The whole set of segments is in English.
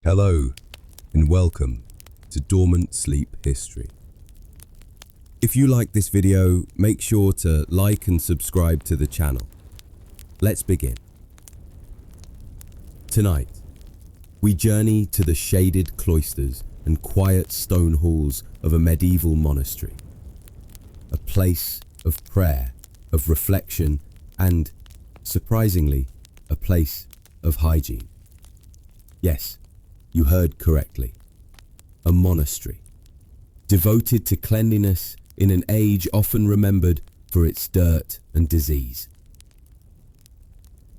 Hello and welcome to Dormant Sleep History. If you like this video, make sure to like and subscribe to the channel. Let's begin. Tonight, we journey to the shaded cloisters and quiet stone halls of a medieval monastery. A place of prayer, of reflection, and, surprisingly, a place of hygiene. Yes, you heard correctly. A monastery, devoted to cleanliness in an age often remembered for its dirt and disease.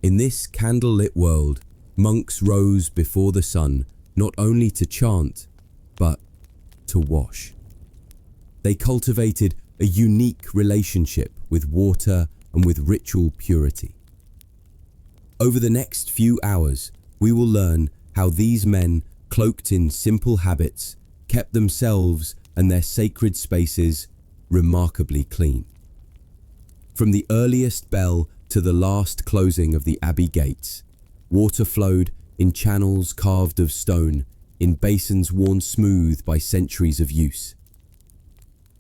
In this candlelit world, monks rose before the sun not only to chant, but to wash. They cultivated a unique relationship with water and with ritual purity. Over the next few hours, we will learn how these men, cloaked in simple habits, kept themselves and their sacred spaces remarkably clean. From the earliest bell to the last closing of the abbey gates, water flowed in channels carved of stone, in basins worn smooth by centuries of use.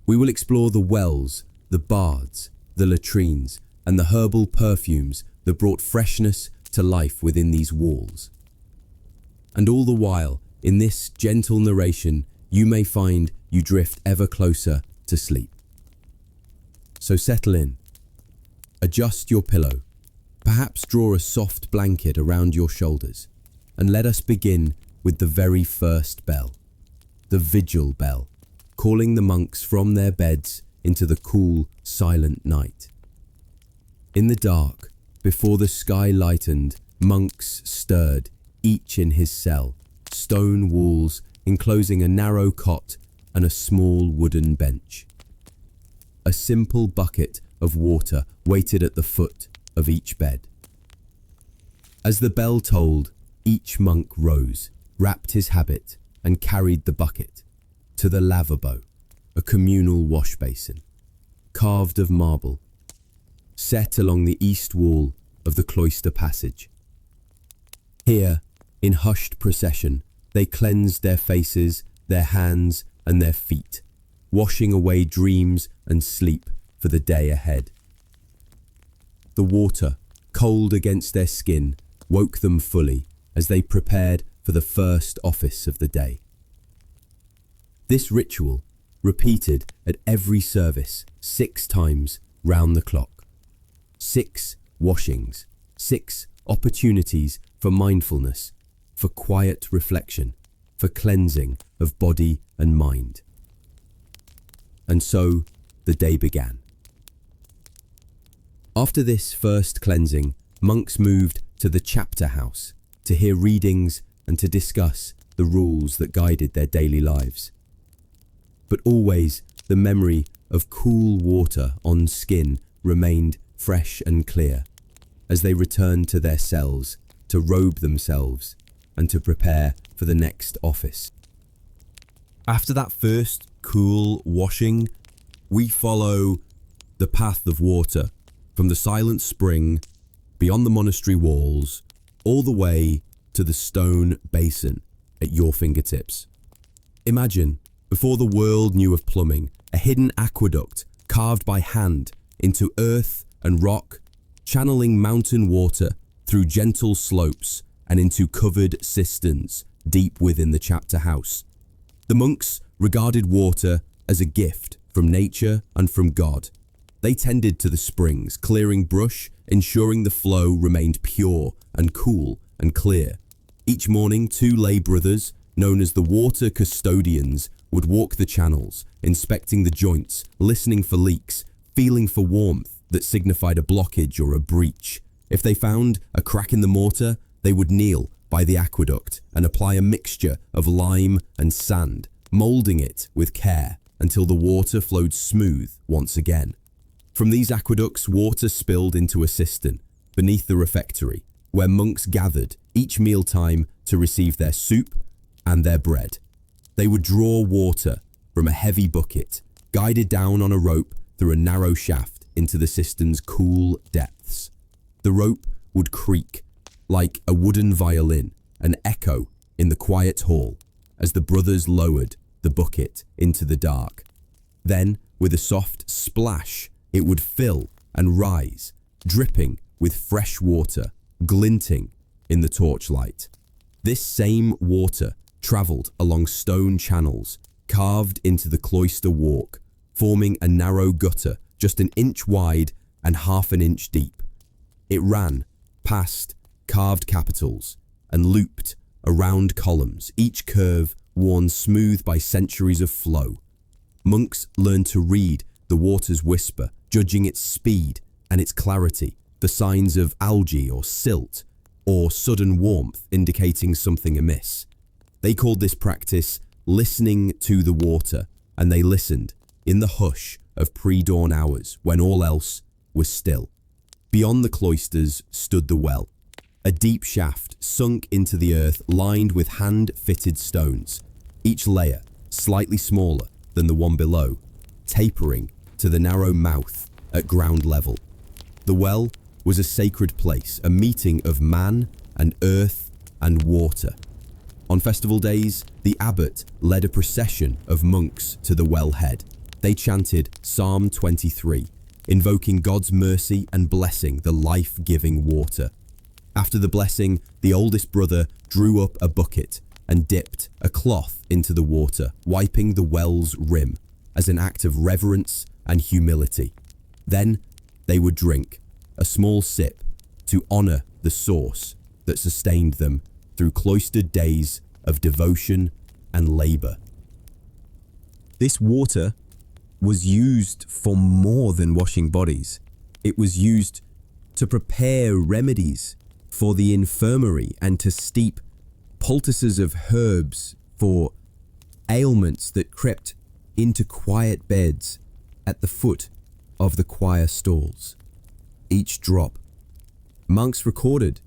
We will explore the wells, the baths, the latrines, and the herbal perfumes that brought freshness to life within these walls. And all the while, in this gentle narration, you may find you drift ever closer to sleep. So settle in, adjust your pillow, perhaps draw a soft blanket around your shoulders, and let us begin with the very first bell, the vigil bell, calling the monks from their beds into the cool, silent night. In the dark, before the sky lightened, monks stirred, each in his cell, stone walls enclosing a narrow cot and a small wooden bench. A simple bucket of water waited at the foot of each bed. As the bell tolled, each monk rose, wrapped his habit, and carried the bucket to the lavabo, a communal wash basin, carved of marble, set along the east wall of the cloister passage. Here, in hushed procession, they cleansed their faces, their hands, and their feet, washing away dreams and sleep for the day ahead. The water, cold against their skin, woke them fully as they prepared for the first office of the day. This ritual, repeated at every service 6 times round the clock. 6 washings, 6 opportunities for mindfulness, for quiet reflection, for cleansing of body and mind. And so the day began. After this first cleansing, monks moved to the chapter house to hear readings and to discuss the rules that guided their daily lives. But always the memory of cool water on skin remained fresh and clear as they returned to their cells to robe themselves and to prepare for the next office. After that first cool washing, we follow the path of water from the silent spring beyond the monastery walls all the way to the stone basin at your fingertips. Imagine, before the world knew of plumbing, a hidden aqueduct carved by hand into earth and rock, channeling mountain water through gentle slopes and into covered cisterns deep within the chapter house. The monks regarded water as a gift from nature and from God. They tended to the springs, clearing brush, ensuring the flow remained pure and cool and clear. Each morning, 2 lay brothers, known as the water custodians, would walk the channels, inspecting the joints, listening for leaks, feeling for warmth that signified a blockage or a breach. If they found a crack in the mortar, they would kneel by the aqueduct and apply a mixture of lime and sand, molding it with care until the water flowed smooth once again. From these aqueducts, water spilled into a cistern beneath the refectory, where monks gathered each mealtime to receive their soup and their bread. They would draw water from a heavy bucket, guided down on a rope through a narrow shaft into the cistern's cool depths. The rope would creak like a wooden violin, an echo in the quiet hall as the brothers lowered the bucket into the dark. Then, with a soft splash, it would fill and rise, dripping with fresh water, glinting in the torchlight. This same water travelled along stone channels carved into the cloister walk, forming a narrow gutter just an inch wide and half an inch deep. It ran past carved capitals and looped around columns, each curve worn smooth by centuries of flow. Monks learned to read the water's whisper, judging its speed and its clarity, the signs of algae or silt, or sudden warmth indicating something amiss. They called this practice listening to the water, and they listened in the hush of pre-dawn hours when all else was still. Beyond the cloisters stood the well, a deep shaft sunk into the earth lined with hand-fitted stones, each layer slightly smaller than the one below, tapering to the narrow mouth at ground level. The well was a sacred place, a meeting of man and earth and water. On festival days, the abbot led a procession of monks to the wellhead. They chanted Psalm 23, invoking God's mercy and blessing the life-giving water. After the blessing, the oldest brother drew up a bucket and dipped a cloth into the water, wiping the well's rim as an act of reverence and humility. Then they would drink a small sip to honor the source that sustained them through cloistered days of devotion and labor. This water was used for more than washing bodies. It was used to prepare remedies for the infirmary and to steep poultices of herbs for ailments that crept into quiet beds at the foot of the choir stalls. Each drop, monks recorded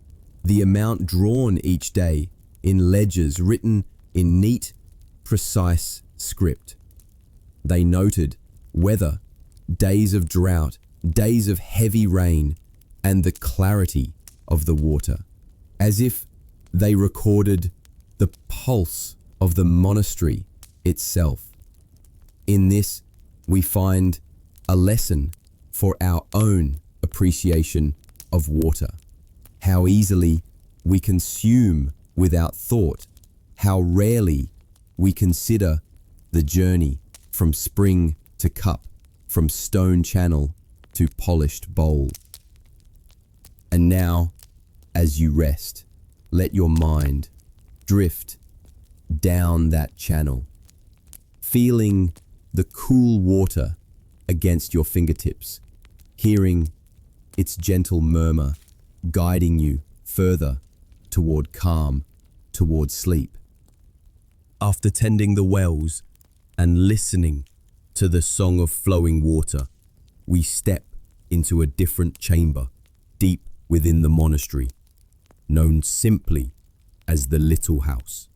the amount drawn each day in ledgers written in neat, precise script. They noted weather, days of drought, days of heavy rain, and the clarity of the water, as if they recorded the pulse of the monastery itself. In this, we find a lesson for our own appreciation of water, how easily we consume without thought, how rarely we consider the journey from spring to cup, from stone channel to polished bowl. And now, as you rest, let your mind drift down that channel, feeling the cool water against your fingertips, hearing its gentle murmur guiding you further toward calm, toward sleep. After tending the wells and listening to the song of flowing water, we step into a different chamber deep within the monastery, known simply as the Little House.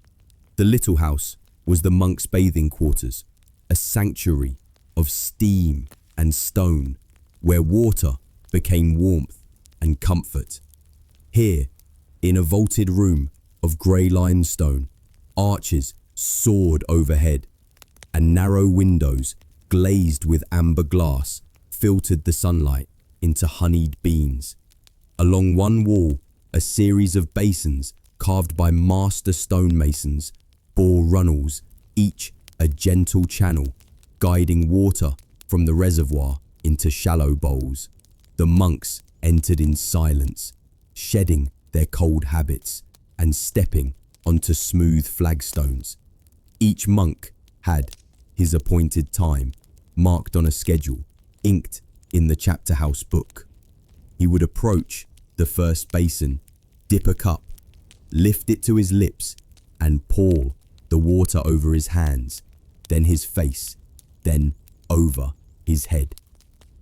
The Little House was the monks' bathing quarters, a sanctuary of steam and stone where water became warmth and comfort. Here, in a vaulted room of grey limestone, arches soared overhead, and narrow windows glazed with amber glass filtered the sunlight into honeyed beams. Along one wall, a series of basins carved by master stonemasons bore runnels, each a gentle channel, guiding water from the reservoir into shallow bowls. The monks entered in silence, shedding their cold habits and stepping onto smooth flagstones. Each monk had his appointed time, marked on a schedule, inked in the chapter house book. He would approach the first basin, dip a cup, lift it to his lips, and pour the water over his hands, then his face, then over his head.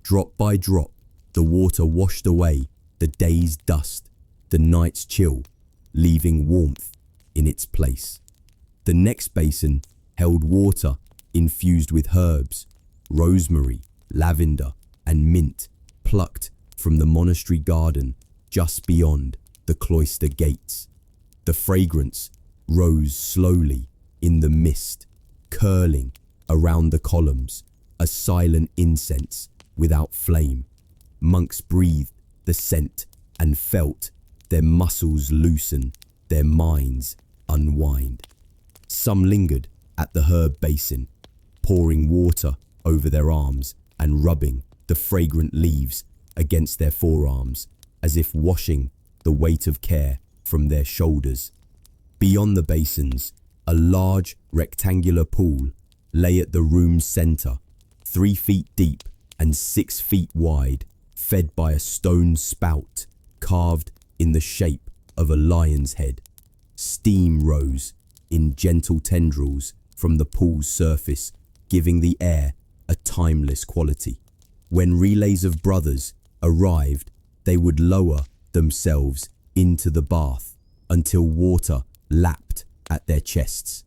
Drop by drop, the water washed away the day's dust, the night's chill, leaving warmth in its place. The next basin held water infused with herbs, rosemary, lavender, and mint, plucked from the monastery garden just beyond the cloister gates. The fragrance rose slowly in the mist, curling around the columns, a silent incense without flame. Monks breathed the scent and felt their muscles loosen, their minds unwind. Some lingered at the herb basin, pouring water over their arms and rubbing the fragrant leaves against their forearms, as if washing the weight of care from their shoulders. Beyond the basins, a large rectangular pool lay at the room's center, 3 feet deep and 6 feet wide, fed by a stone spout carved in the shape of a lion's head. Steam rose in gentle tendrils from the pool's surface, giving the air a timeless quality. When relays of brothers arrived, they would lower themselves into the bath until water lapped at their chests.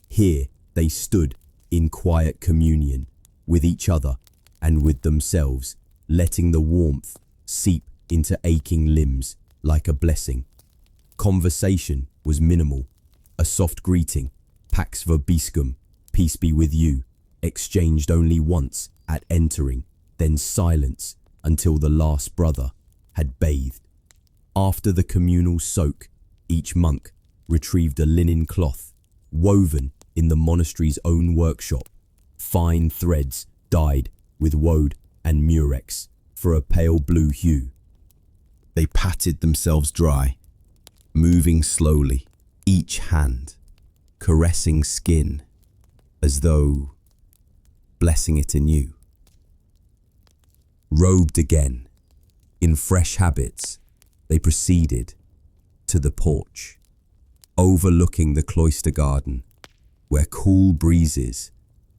Here they stood in quiet communion with each other and with themselves, letting the warmth seep into aching limbs like a blessing. Conversation was minimal, a soft greeting, pax vobiscum, peace be with you, exchanged only once at entering, then silence until the last brother had bathed. After the communal soak, each monk retrieved a linen cloth, woven in the monastery's own workshop, fine threads dyed with woad and murex for a pale blue hue. They patted themselves dry, moving slowly, each hand caressing skin as though blessing it anew. Robed again, in fresh habits, they proceeded to the porch, overlooking the cloister garden, where cool breezes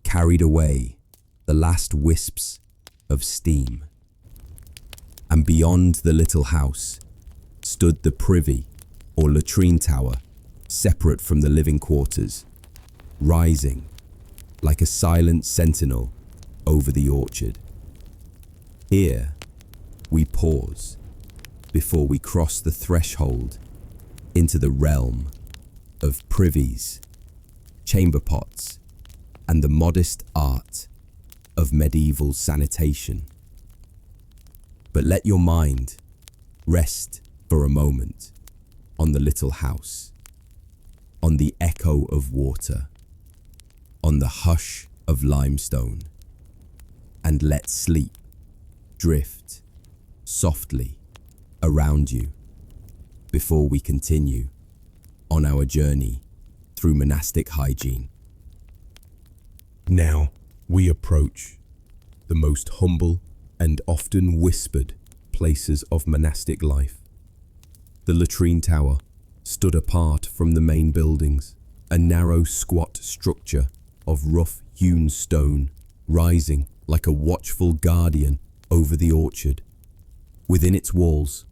carried away the last wisps of steam. And beyond the little house stood the privy or latrine tower, separate from the living quarters, rising like a silent sentinel over the orchard. Here we pause before we cross the threshold into the realm of privies, chamber pots, and the modest art of medieval sanitation. But let your mind rest for a moment on the little house, on the echo of water, on the hush of limestone, and let sleep drift softly around you before we continue on our journey through monastic hygiene. Now we approach the most humble and often whispered places of monastic life. The latrine tower stood apart from the main buildings, a narrow, squat structure of rough-hewn stone, rising like a watchful guardian over the orchard. Within its walls,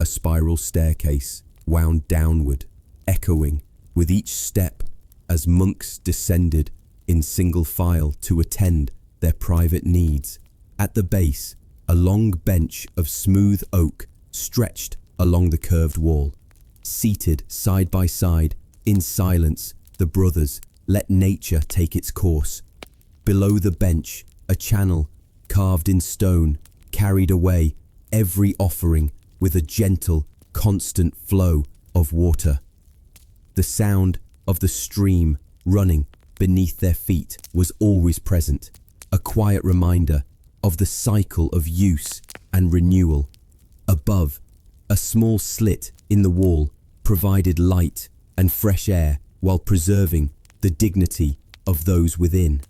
a spiral staircase wound downward, echoing with each step as monks descended in single file to attend their private needs. At the base, a long bench of smooth oak stretched along the curved wall. Seated side by side, in silence, the brothers let nature take its course. Below the bench, a channel carved in stone carried away every offering with a gentle, constant flow of water. The sound of the stream running beneath their feet was always present, a quiet reminder of the cycle of use and renewal. Above, a small slit in the wall provided light and fresh air while preserving the dignity of those within.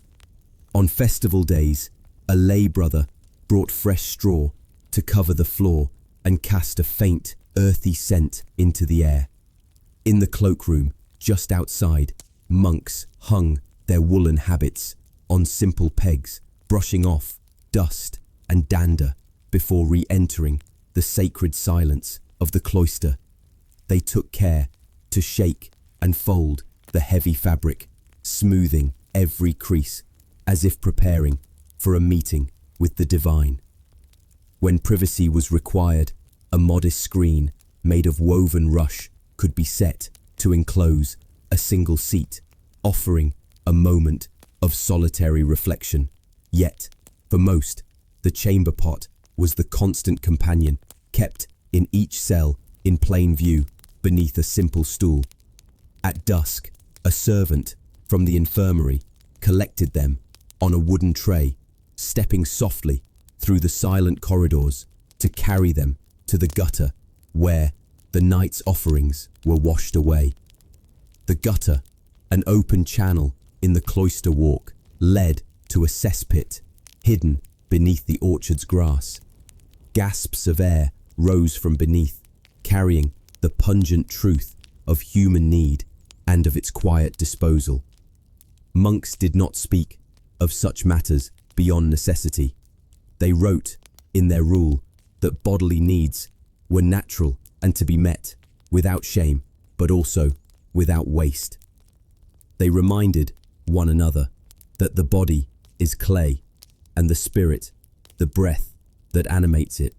On festival days, a lay brother brought fresh straw to cover the floor and cast a faint, earthy scent into the air. In the cloakroom, just outside, monks hung their woolen habits on simple pegs, brushing off dust and dander before re-entering the sacred silence of the cloister. They took care to shake and fold the heavy fabric, smoothing every crease as if preparing for a meeting with the divine. When privacy was required, a modest screen made of woven rush could be set to enclose a single seat, offering a moment of solitary reflection. Yet, for most, the chamber pot was the constant companion, kept in each cell in plain view beneath a simple stool. At dusk, a servant from the infirmary collected them on a wooden tray, stepping softly through the silent corridors to carry them to the gutter where the night's offerings were washed away. The gutter, an open channel in the cloister walk, led to a cesspit hidden beneath the orchard's grass. Gasps of air rose from beneath, carrying the pungent truth of human need and of its quiet disposal. Monks did not speak of such matters beyond necessity. They wrote in their rule that bodily needs were natural and to be met without shame, but also without waste. They reminded one another that the body is clay and the spirit the breath that animates it.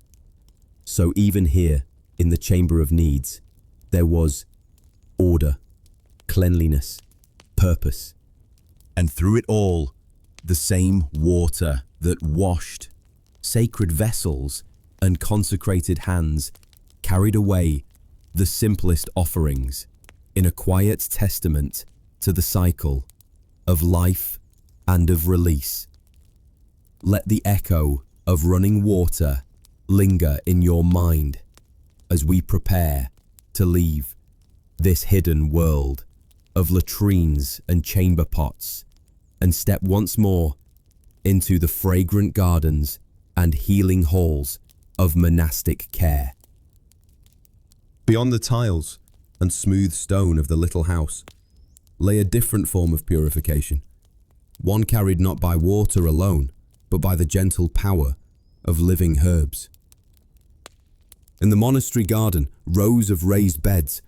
So even here in the chamber of needs, there was order, cleanliness, purpose. And through it all, the same water that washed, sacred vessels and consecrated hands carried away the simplest offerings in a quiet testament to the cycle of life and of release. Let the echo of running water linger in your mind as we prepare to leave this hidden world of latrines and chamber pots and step once more into the fragrant gardens and healing halls of monastic care. Beyond the tiles and smooth stone of the little house lay a different form of purification, one carried not by water alone, but by the gentle power of living herbs. In the monastery garden, rows of raised beds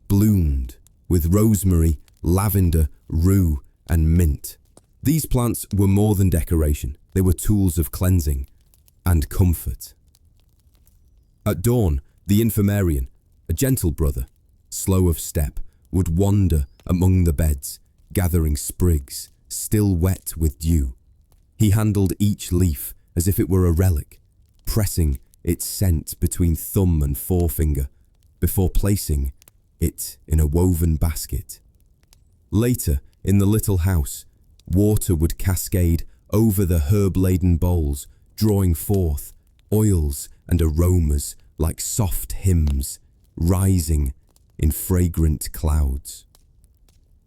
bloomed with rosemary, lavender, rue, and mint. These plants were more than decoration. They were tools of cleansing and comfort. At dawn, the infirmarian, a gentle brother, slow of step, would wander among the beds, gathering sprigs, still wet with dew. He handled each leaf as if it were a relic, pressing its scent between thumb and forefinger before placing it in a woven basket. Later, in the little house, water would cascade over the herb-laden bowls, drawing forth oils and aromas like soft hymns, rising in fragrant clouds.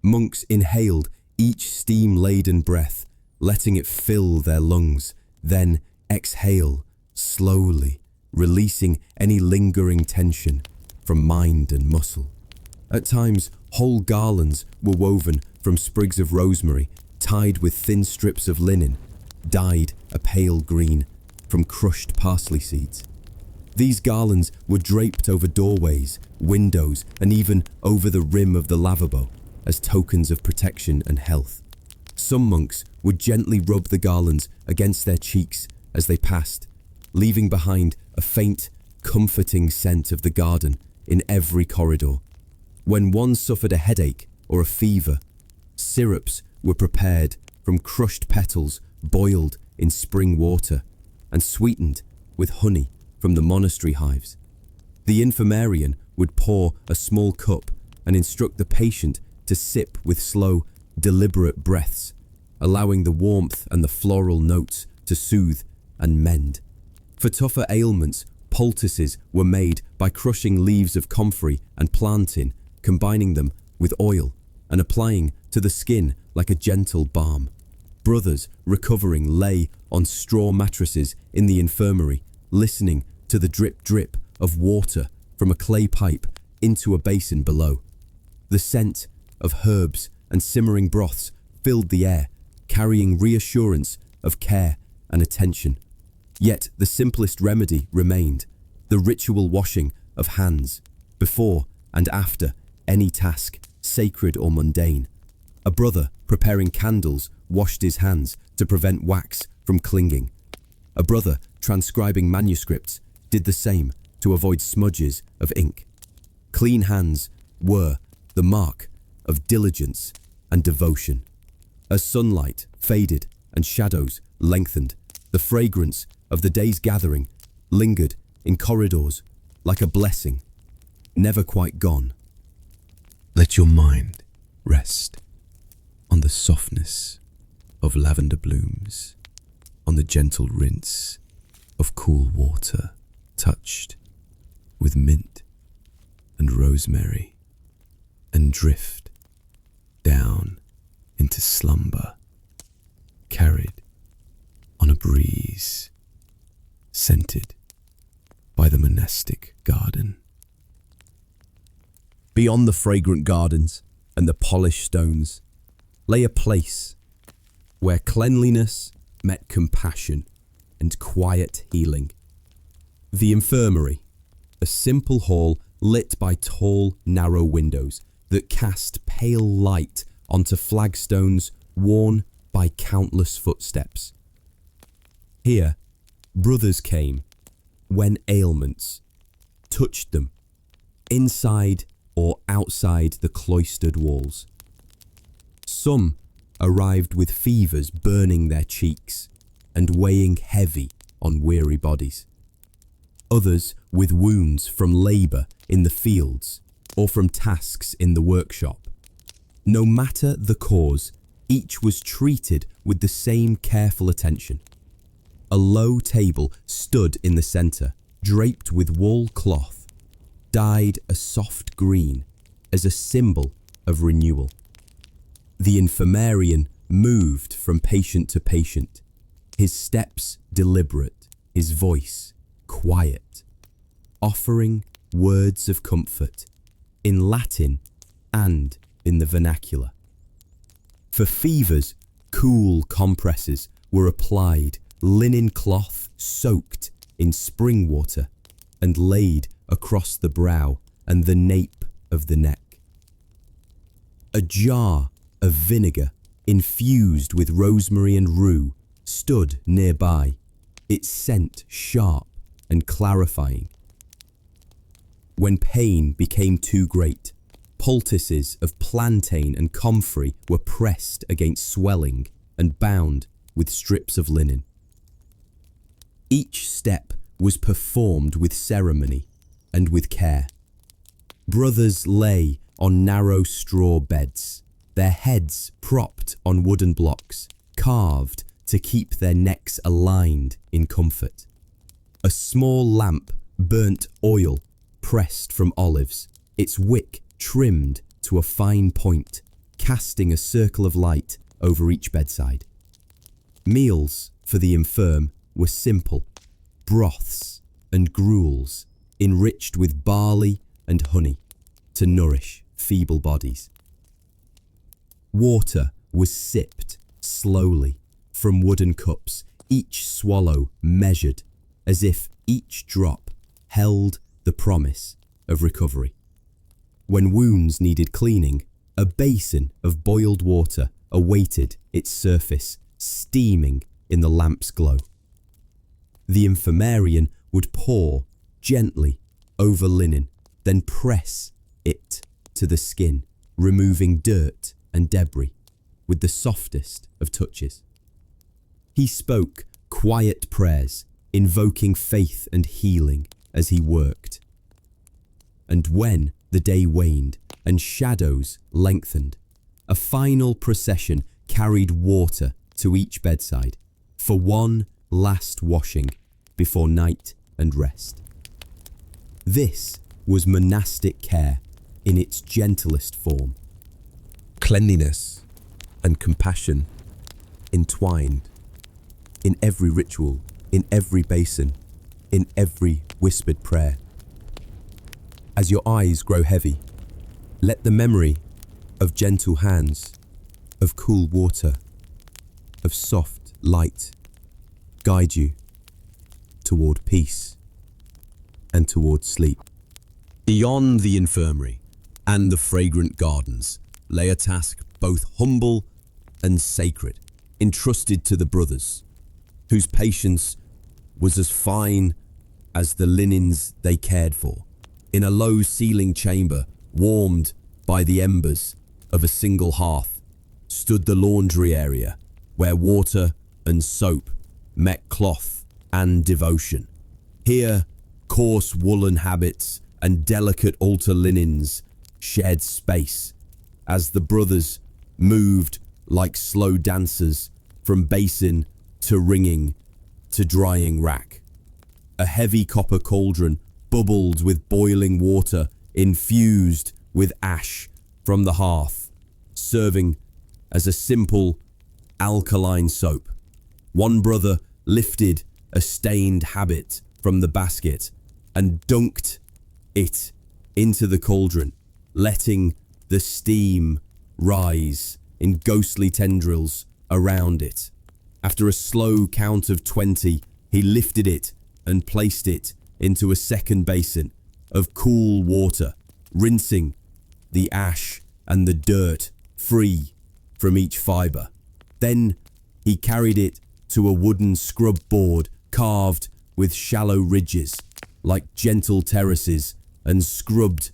Monks inhaled each steam-laden breath, letting it fill their lungs, then exhale slowly, releasing any lingering tension from mind and muscle. At times, whole garlands were woven from sprigs of rosemary, tied with thin strips of linen, dyed a pale green from crushed parsley seeds. These garlands were draped over doorways, windows, and even over the rim of the lavabo as tokens of protection and health. Some monks would gently rub the garlands against their cheeks as they passed, leaving behind a faint, comforting scent of the garden in every corridor. When one suffered a headache or a fever, syrups were prepared from crushed petals boiled in spring water and sweetened with honey from the monastery hives. The infirmarian would pour a small cup and instruct the patient to sip with slow, deliberate breaths, allowing the warmth and the floral notes to soothe and mend. For tougher ailments, poultices were made by crushing leaves of comfrey and plantain, combining them with oil and applying to the skin like a gentle balm. Brothers recovering lay on straw mattresses in the infirmary, listening to the drip-drip of water from a clay pipe into a basin below. The scent of herbs and simmering broths filled the air, carrying reassurance of care and attention. Yet the simplest remedy remained, the ritual washing of hands, before and after any task, sacred or mundane. A brother preparing candles washed his hands to prevent wax from clinging. A brother transcribing manuscripts did the same to avoid smudges of ink. Clean hands were the mark of diligence and devotion. As sunlight faded and shadows lengthened, the fragrance of the day's gathering lingered in corridors like a blessing, never quite gone. Let your mind rest on the softness of lavender blooms, on the gentle rinse of cool water touched with mint and rosemary, and drift down into slumber, carried on a breeze, scented by the monastic garden. Beyond the fragrant gardens and the polished stones lay a place where cleanliness met compassion and quiet healing. The infirmary, a simple hall lit by tall, narrow windows that cast pale light onto flagstones worn by countless footsteps. Here, brothers came when ailments touched them, inside or outside the cloistered walls. Some arrived with fevers burning their cheeks and weighing heavy on weary bodies. Others with wounds from labour in the fields or from tasks in the workshop. No matter the cause, each was treated with the same careful attention. A low table stood in the centre, draped with wool cloth, dyed a soft green as a symbol of renewal. The infirmarian moved from patient to patient, his steps deliberate, his voice quiet, offering words of comfort in Latin and in the vernacular. For fevers, cool compresses were applied, linen cloth soaked in spring water and laid across the brow and the nape of the neck. A jar of vinegar infused with rosemary and rue stood nearby, its scent sharp and clarifying. When pain became too great, poultices of plantain and comfrey were pressed against swelling and bound with strips of linen. Each step was performed with ceremony and with care. Brothers lay on narrow straw beds, their heads propped on wooden blocks, carved to keep their necks aligned in comfort. A small lamp burnt oil pressed from olives, its wick trimmed to a fine point, casting a circle of light over each bedside. Meals for the infirm were simple, broths and gruels enriched with barley and honey to nourish feeble bodies. Water was sipped slowly from wooden cups, each swallow measured as if each drop held the promise of recovery. When wounds needed cleaning, a basin of boiled water awaited its surface, steaming in the lamp's glow. The infirmarian would pour gently over linen, then press it to the skin, removing dirt and debris with the softest of touches. He spoke quiet prayers, invoking faith and healing as he worked. And when the day waned and shadows lengthened, a final procession carried water to each bedside for one last washing before night and rest. This was monastic care in its gentlest form. Cleanliness and compassion entwined in every ritual, in every basin, in every whispered prayer. As your eyes grow heavy, let the memory of gentle hands, of cool water, of soft light guide you toward peace and toward sleep. Beyond the infirmary and the fragrant gardens lay a task both humble and sacred, entrusted to the brothers, whose patience was as fine as the linens they cared for. In a low-ceiling chamber, warmed by the embers of a single hearth stood the laundry area, where water and soap met cloth and devotion. Here, coarse woolen habits and delicate altar linens shared space as the brothers moved like slow dancers from basin to wringing to drying rack. A heavy copper cauldron bubbled with boiling water infused with ash from the hearth, serving as a simple alkaline soap. One brother lifted a stained habit from the basket and dunked it into the cauldron, letting the steam rise in ghostly tendrils around it. After a slow count of 20, he lifted it and placed it into a second basin of cool water, rinsing the ash and the dirt free from each fiber. Then he carried it to a wooden scrub board carved with shallow ridges like gentle terraces and scrubbed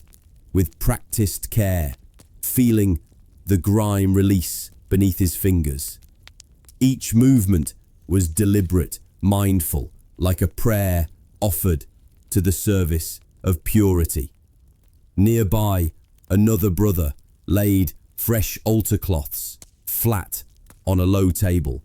with practiced care, feeling the grime release beneath his fingers. Each movement was deliberate, mindful, like a prayer offered to the service of purity. Nearby, another brother laid fresh altar cloths flat on a low table,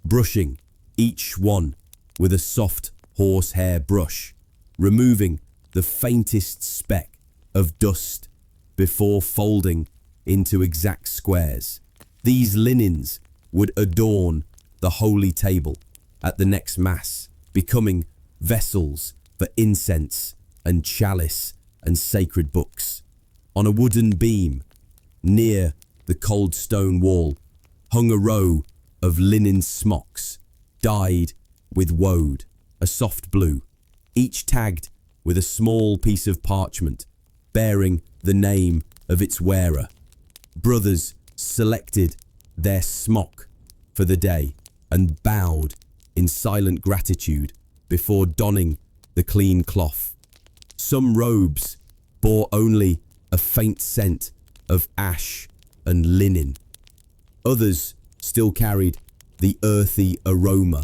brushing each one with a soft horsehair brush, removing the faintest speck of dust before folding into exact squares. These linens would adorn the holy table at the next mass, becoming vessels for incense and chalice and sacred books. On a wooden beam near the cold stone wall hung a row of linen smocks dyed with woad, a soft blue, each tagged with a small piece of parchment bearing the name of its wearer. Brothers selected their smock for the day and bowed in silent gratitude before donning the clean cloth. Some robes bore only a faint scent of ash and linen. Others still carried the earthy aroma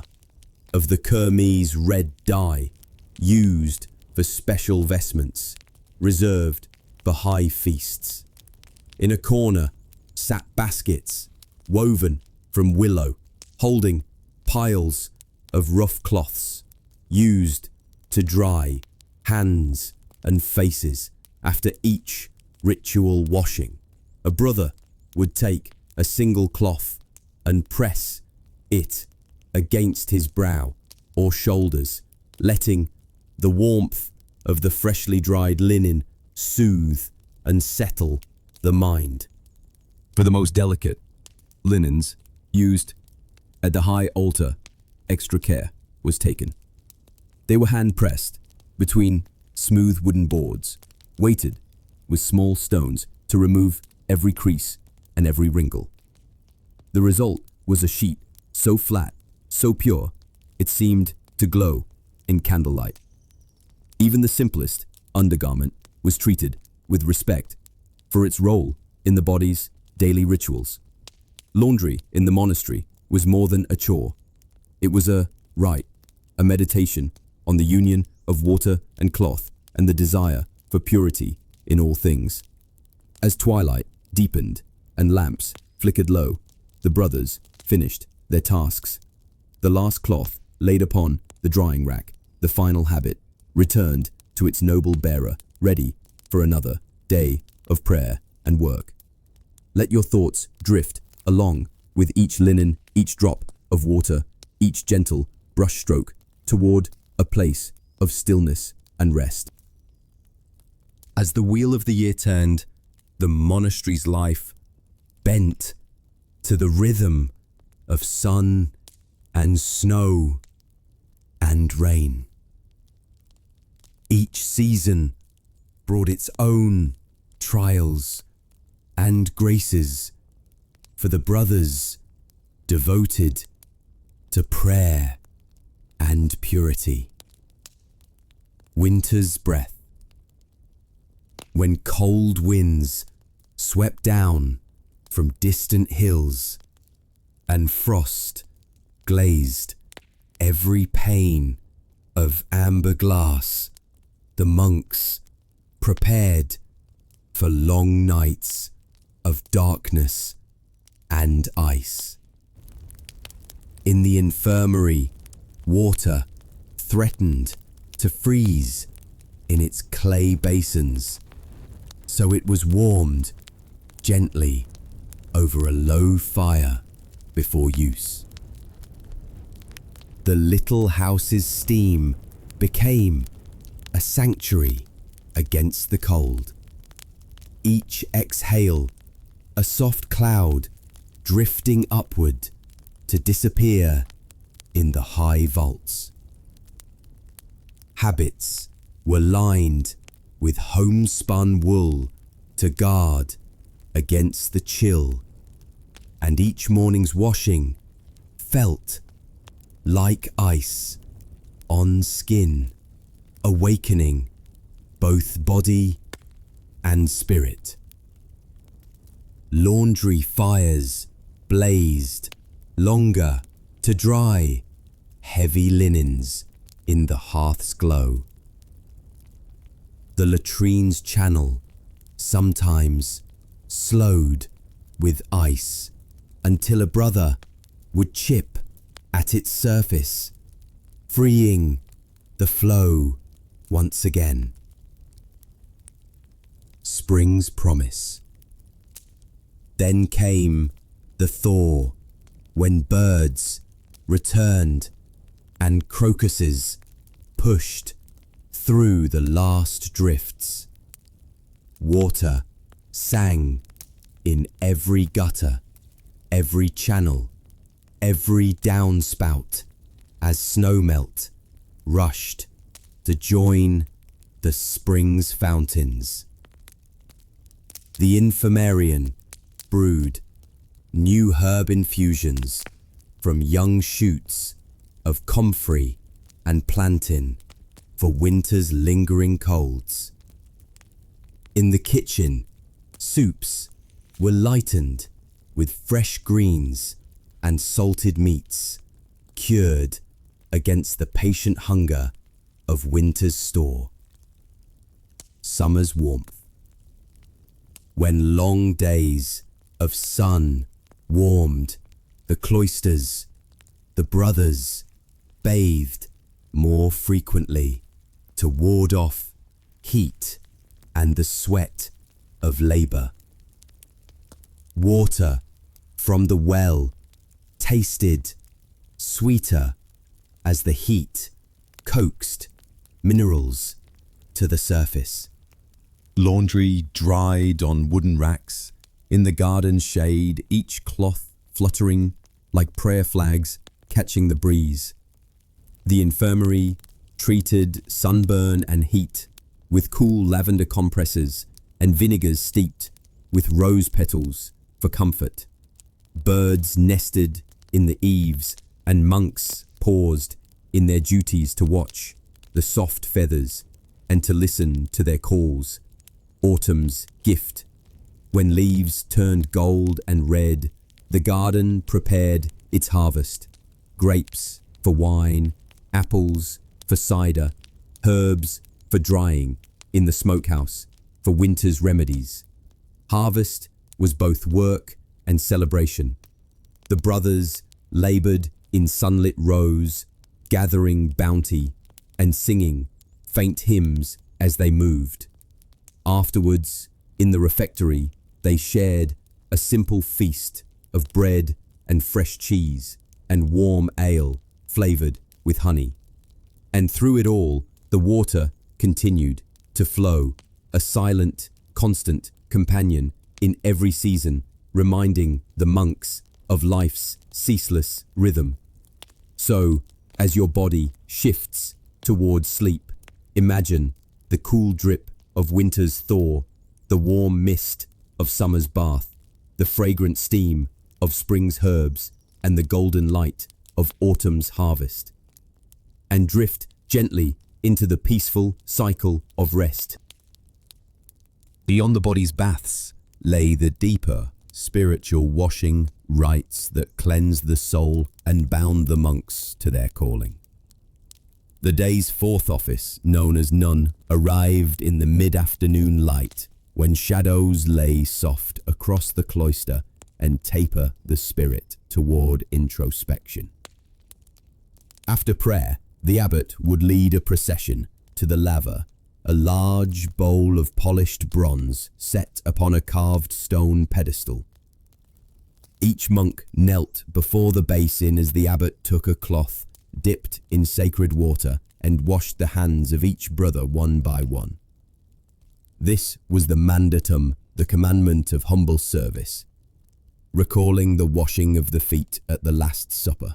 of the kermes red dye used for special vestments reserved for high feasts. In a corner sat baskets woven from willow, holding piles of rough cloths used to dry hands and faces after each ritual washing. A brother would take a single cloth and press it against his brow or shoulders, letting the warmth of the freshly dried linen soothe and settle the mind. For the most delicate linens used at the high altar, extra care was taken. They were hand-pressed between smooth wooden boards, weighted with small stones to remove every crease and every wrinkle. The result was a sheet so flat, so pure, it seemed to glow in candlelight. Even the simplest undergarment was treated with respect for its role in the body's daily rituals. Laundry in the monastery was more than a chore. It was a rite, a meditation on the union of water and cloth and the desire for purity in all things. As twilight deepened and lamps flickered low, the brothers finished their tasks. The last cloth laid upon the drying rack, the final habit, returned to its noble bearer, ready for another day of prayer and work. Let your thoughts drift along with each linen, each drop of water, each gentle brushstroke toward a place of stillness and rest. As the wheel of the year turned, the monastery's life bent to the rhythm of sun and snow and rain. Each season brought its own trials and graces for the brothers devoted to prayer and purity. Winter's breath. When cold winds swept down from distant hills, and frost glazed every pane of amber glass. The monks prepared for long nights of darkness and ice. In the infirmary, water threatened to freeze in its clay basins, so it was warmed gently over a low fire before use. The little house's steam became a sanctuary against the cold. Each exhale, a soft cloud drifting upward to disappear in the high vaults. Habits were lined with homespun wool to guard against the chill, and each morning's washing felt like ice on skin, awakening both body and spirit. Laundry fires blazed longer to dry heavy linens in the hearth's glow. The latrine's channel sometimes slowed with ice until a brother would chip at its surface, freeing the flow once again. Spring's promise. Then came the thaw, when birds returned and crocuses pushed through the last drifts. Water sang in every gutter, every channel, every downspout, as snowmelt rushed to join the spring's fountains. The infirmarian brewed new herb infusions from young shoots of comfrey and plantain for winter's lingering colds. In the kitchen, soups were lightened with fresh greens and salted meats, cured against the patient hunger of winter's store. Summer's warmth. When long days of sun warmed the cloisters, the brothers bathed more frequently to ward off heat and the sweat of labor. Water from the well tasted sweeter as the heat coaxed minerals to the surface. Laundry dried on wooden racks, in the garden shade, each cloth fluttering like prayer flags catching the breeze. The infirmary treated sunburn and heat with cool lavender compresses and vinegars steeped with rose petals for comfort. Birds nested in the eaves, and monks paused in their duties to watch the soft feathers and to listen to their calls. Autumn's gift. When leaves turned gold and red, the garden prepared its harvest. Grapes for wine, apples for cider, herbs for drying in the smokehouse for winter's remedies. Harvest was both work and celebration. The brothers labored in sunlit rows, gathering bounty and singing faint hymns as they moved. Afterwards, in the refectory, they shared a simple feast of bread and fresh cheese and warm ale flavored with honey. And through it all, the water continued to flow, a silent, constant companion in every season, reminding the monks of life's ceaseless rhythm. So, as your body shifts towards sleep, imagine the cool drip of winter's thaw, the warm mist of summer's bath, the fragrant steam of spring's herbs, and the golden light of autumn's harvest. And drift gently into the peaceful cycle of rest. Beyond the body's baths lay the deeper spiritual washing rites that cleansed the soul and bound the monks to their calling. The day's fourth office, known as none, arrived in the mid-afternoon light when shadows lay soft across the cloister and taper the spirit toward introspection. After prayer, the abbot would lead a procession to the laver, a large bowl of polished bronze set upon a carved stone pedestal. Each monk knelt before the basin as the abbot took a cloth, dipped in sacred water, and washed the hands of each brother one by one. This was the mandatum, the commandment of humble service, recalling the washing of the feet at the Last Supper.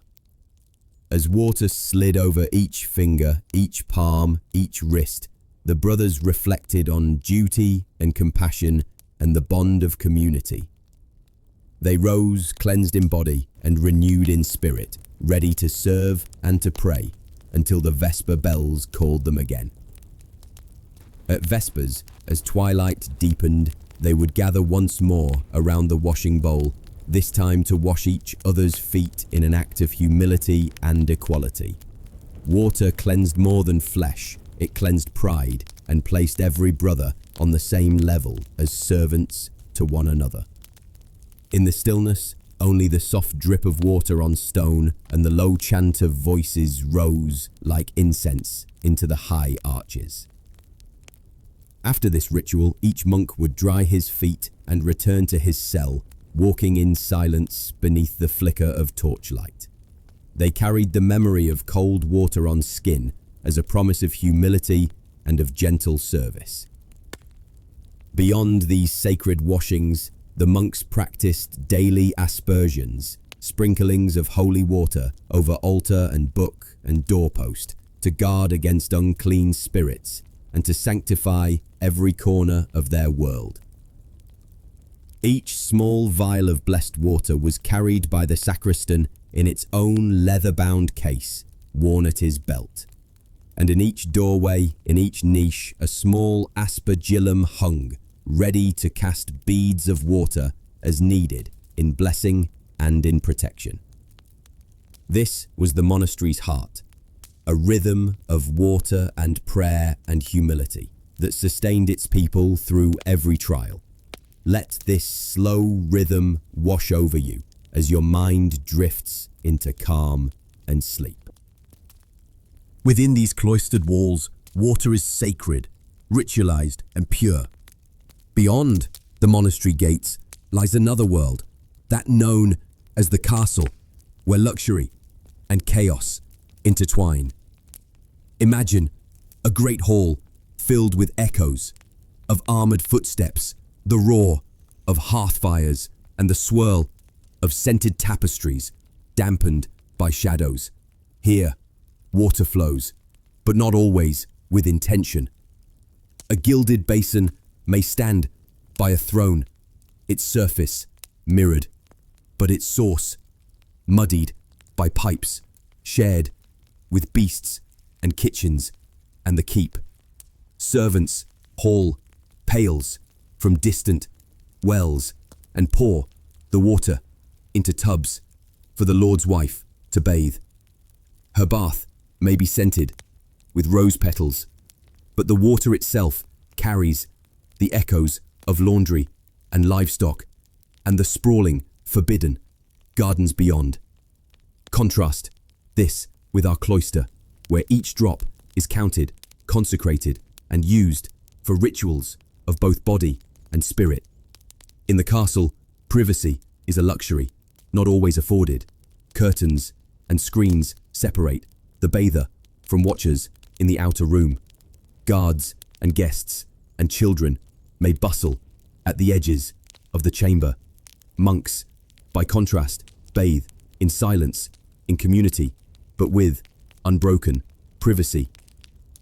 As water slid over each finger, each palm, each wrist, the brothers reflected on duty and compassion and the bond of community. They rose, cleansed in body and renewed in spirit, ready to serve and to pray until the Vesper bells called them again. At Vespers, as twilight deepened, they would gather once more around the washing bowl, this time to wash each other's feet in an act of humility and equality. Water cleansed more than flesh, it cleansed pride and placed every brother on the same level as servants to one another. In the stillness, only the soft drip of water on stone and the low chant of voices rose like incense into the high arches. After this ritual, each monk would dry his feet and return to his cell, walking in silence beneath the flicker of torchlight. They carried the memory of cold water on skin as a promise of humility and of gentle service. Beyond these sacred washings, the monks practiced daily aspersions, sprinklings of holy water over altar and book and doorpost to guard against unclean spirits and to sanctify every corner of their world. Each small vial of blessed water was carried by the sacristan in its own leather-bound case, worn at his belt. And in each doorway, in each niche, a small aspergillum hung, ready to cast beads of water as needed in blessing and in protection. This was the monastery's heart, a rhythm of water and prayer and humility that sustained its people through every trial. Let this slow rhythm wash over you as your mind drifts into calm and sleep. Within these cloistered walls, water is sacred, ritualized and pure. Beyond the monastery gates lies another world, that known as the castle, where luxury and chaos intertwine. Imagine a great hall filled with echoes of armored footsteps, the roar of hearth fires and the swirl of scented tapestries dampened by shadows. Here, water flows, but not always with intention. A gilded basin may stand by a throne, its surface mirrored, but its source muddied by pipes shared with beasts and kitchens and the keep. Servants haul pails from distant wells and pour the water into tubs for the Lord's wife to bathe. Her bath may be scented with rose petals, but the water itself carries the echoes of laundry and livestock and the sprawling, forbidden gardens beyond. Contrast this with our cloister, where each drop is counted, consecrated, and used for rituals of both body and spirit. In the castle, privacy is a luxury, not always afforded. Curtains and screens separate the bather from watchers in the outer room. Guards and guests and children may bustle at the edges of the chamber. Monks, by contrast, bathe in silence, in community, but with unbroken privacy.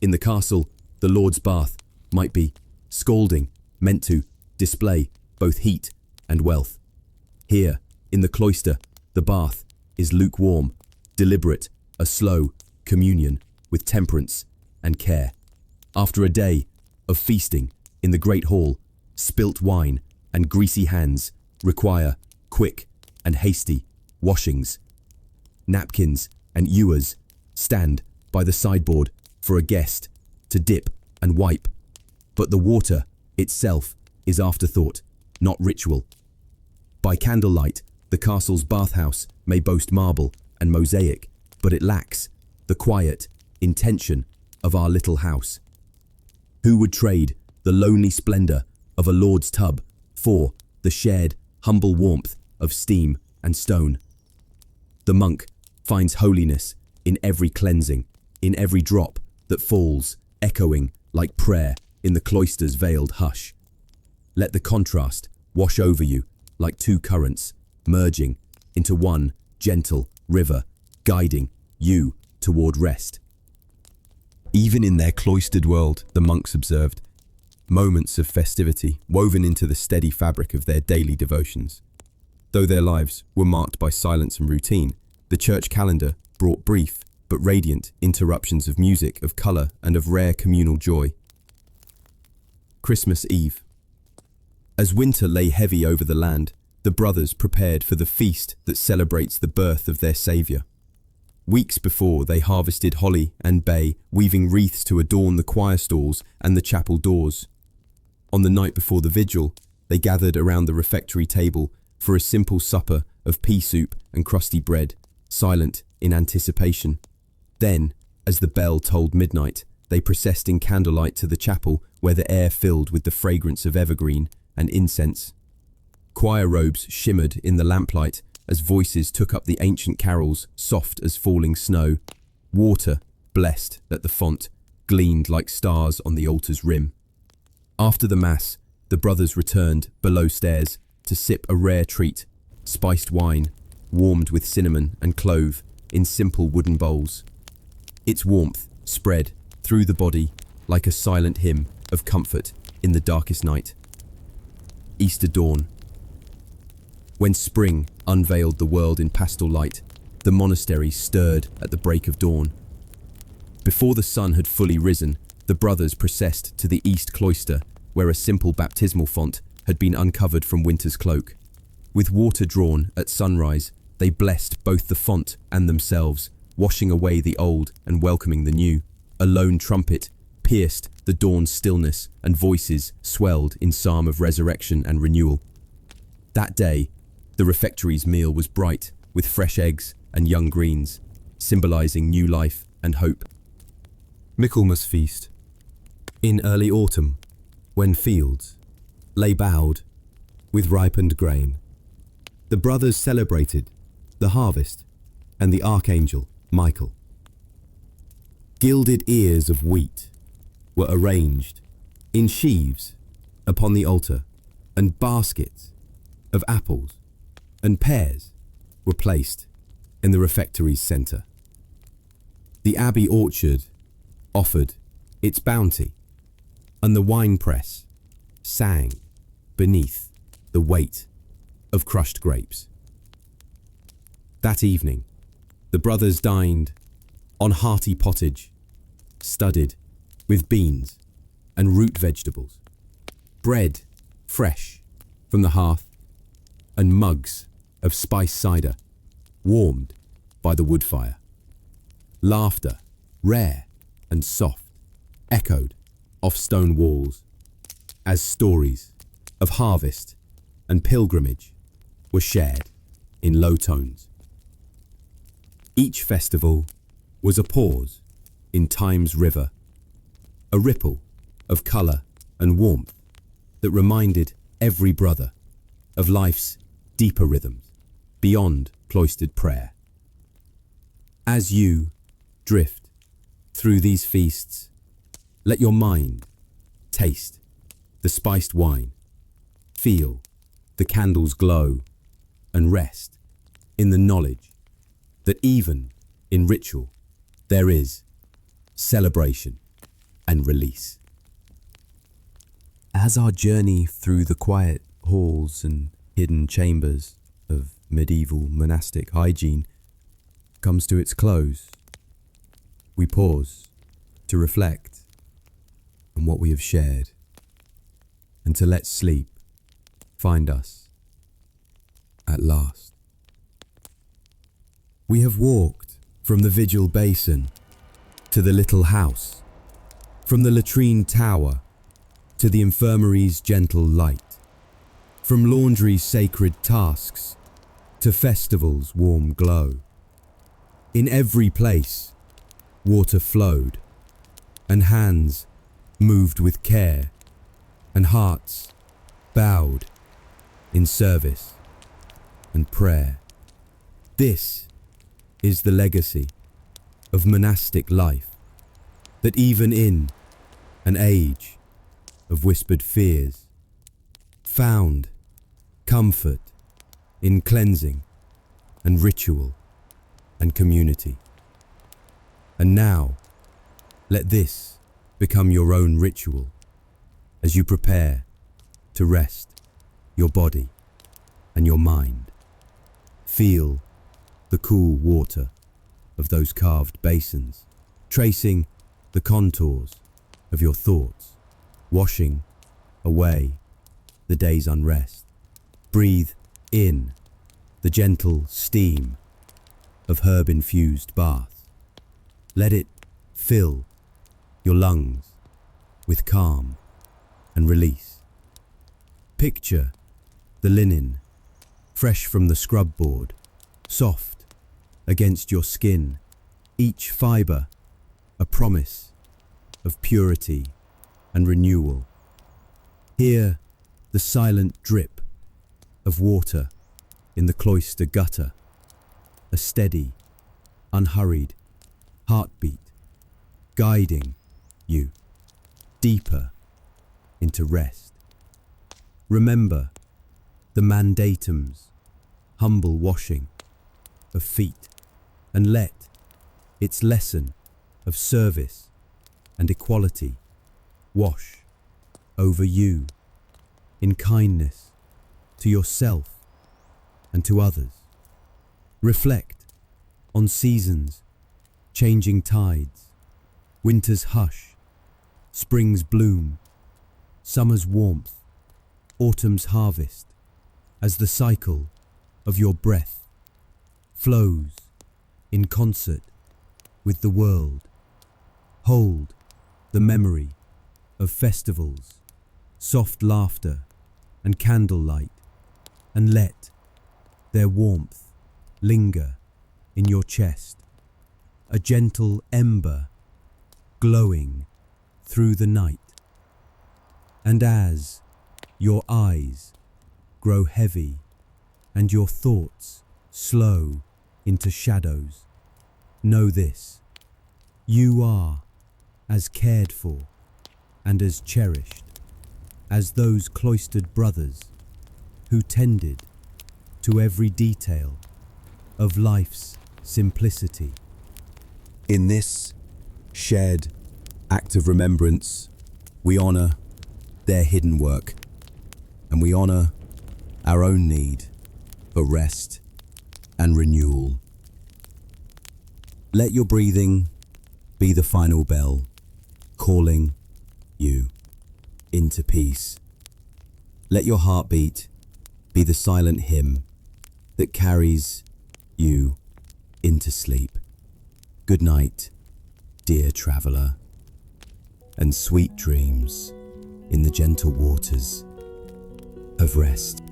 In the castle, the Lord's bath might be scalding, meant to display both heat and wealth. Here, in the cloister, the bath is lukewarm, deliberate, a slow communion with temperance and care. After a day of feasting in the great hall, spilt wine and greasy hands require quick and hasty washings. Napkins and ewers stand by the sideboard for a guest to dip and wipe, but the water itself is afterthought, not ritual. By candlelight, the castle's bathhouse may boast marble and mosaic, but it lacks the quiet intention of our little house. Who would trade the lonely splendor of a lord's tub for the shared, humble warmth of steam and stone? The monk finds holiness in every cleansing, in every drop that falls, echoing like prayer in the cloister's veiled hush. Let the contrast wash over you like two currents, merging into one gentle river, guiding you toward rest. Even in their cloistered world, the monks observed moments of festivity woven into the steady fabric of their daily devotions. Though their lives were marked by silence and routine, the church calendar brought brief but radiant interruptions of music, of colour, and of rare communal joy. Christmas Eve. As winter lay heavy over the land, the brothers prepared for the feast that celebrates the birth of their Saviour. Weeks before, they harvested holly and bay, weaving wreaths to adorn the choir stalls and the chapel doors. On the night before the vigil, they gathered around the refectory table for a simple supper of pea soup and crusty bread, silent in anticipation. Then, as the bell tolled midnight, they processed in candlelight to the chapel, where the air filled with the fragrance of evergreen and incense. Choir robes shimmered in the lamplight as voices took up the ancient carols, soft as falling snow. Water, blessed at the font, gleamed like stars on the altar's rim. After the mass, the brothers returned below stairs to sip a rare treat, spiced wine, warmed with cinnamon and clove in simple wooden bowls. Its warmth spread through the body like a silent hymn of comfort in the darkest night. Easter dawn. When spring unveiled the world in pastel light, the monastery stirred at the break of dawn. Before the sun had fully risen, the brothers processed to the east cloister, where a simple baptismal font had been uncovered from winter's cloak. With water drawn at sunrise, they blessed both the font and themselves, washing away the old and welcoming the new. A lone trumpet pierced the dawn's stillness, and voices swelled in psalm of resurrection and renewal. That day, the refectory's meal was bright with fresh eggs and young greens, symbolizing new life and hope. Michaelmas feast. In early autumn, when fields lay bowed with ripened grain, the brothers celebrated the harvest and the archangel Michael. Gilded ears of wheat were arranged in sheaves upon the altar, and baskets of apples and pears were placed in the refectory's centre. The abbey orchard offered its bounty, and the winepress sang beneath the weight of crushed grapes. That evening, the brothers dined on hearty pottage, studded with beans and root vegetables, bread fresh from the hearth, and mugs of spice cider warmed by the wood fire. Laughter, rare and soft, echoed off stone walls as stories of harvest and pilgrimage were shared in low tones. Each festival was a pause in time's river, a ripple of colour and warmth that reminded every brother of life's deeper rhythms beyond cloistered prayer. As you drift through these feasts, let your mind taste the spiced wine, feel the candles glow, and rest in the knowledge that even in ritual there is celebration and release. As our journey through the quiet halls and hidden chambers of medieval monastic hygiene comes to its close, we pause to reflect on what we have shared and to let sleep find us at last. We have walked from the vigil basin to the little house, from the latrine tower to the infirmary's gentle light, from laundry's sacred tasks to festival's warm glow. In every place, water flowed, and hands moved with care, and hearts bowed in service and prayer. This is the legacy of monastic life, that even in an age of whispered fears, found comfort in cleansing and ritual and community. And now, let this become your own ritual as you prepare to rest your body and your mind. Feel the cool water of those carved basins, tracing the contours of your thoughts, washing away the day's unrest. Breathe in the gentle steam of herb-infused bath. Let it fill your lungs with calm and release. Picture the linen, fresh from the scrub board, soft against your skin, each fibre a promise of purity and renewal. Hear the silent drip of water in the cloister gutter, a steady, unhurried heartbeat guiding you deeper into rest. Remember the mandatum's humble washing of feet, and let its lesson of service and equality wash over you in kindness to yourself and to others. Reflect on seasons, changing tides, winter's hush, spring's bloom, summer's warmth, autumn's harvest, as the cycle of your breath flows in concert with the world. Hold the memory of festivals, soft laughter and candlelight, and let their warmth linger in your chest, a gentle ember glowing through the night. And as your eyes grow heavy and your thoughts slow into shadows, know this: you are as cared for and as cherished as those cloistered brothers who tended to every detail of life's simplicity. In this shared act of remembrance, we honor their hidden work, and we honor our own need for rest and renewal. Let your breathing be the final bell, calling you into peace. Let your heartbeat be the silent hymn that carries you into sleep. Good night, dear traveler, and sweet dreams in the gentle waters of rest.